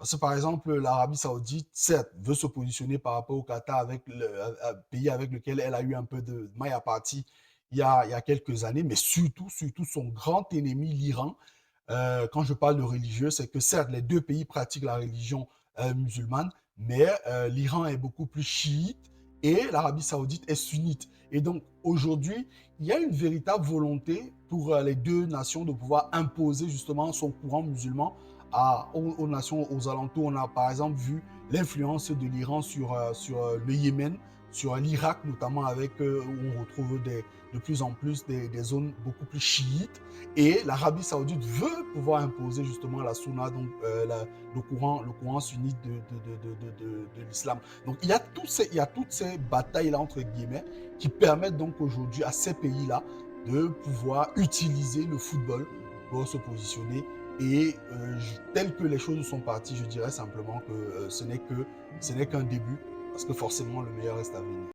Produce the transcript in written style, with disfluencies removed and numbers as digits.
Parce que, par exemple, l'Arabie Saoudite, certes, veut se positionner par rapport au Qatar, avec un pays avec lequel elle a eu un peu de maille à partie il y a quelques années, mais surtout son grand ennemi, l'Iran. Quand je parle de religieux, c'est que certes, les deux pays pratiquent la religion musulmane, mais l'Iran est beaucoup plus chiite et l'Arabie Saoudite est sunnite. Et donc, aujourd'hui, il y a une véritable volonté pour les deux nations de pouvoir imposer justement son courant musulman aux nations aux alentours. On a par exemple vu l'influence de l'Iran sur le Yémen, sur l'Irak notamment, avec où on retrouve de plus en plus des zones beaucoup plus chiites. Et l'Arabie Saoudite veut pouvoir imposer justement la sunna, donc le courant sunnite de l'islam. Donc il y a toutes ces batailles-là, entre guillemets, qui permettent donc aujourd'hui à ces pays-là de pouvoir utiliser le football pour se positionner. Et tel que les choses sont parties, je dirais simplement que ce n'est qu'un début, parce que forcément le meilleur reste à venir.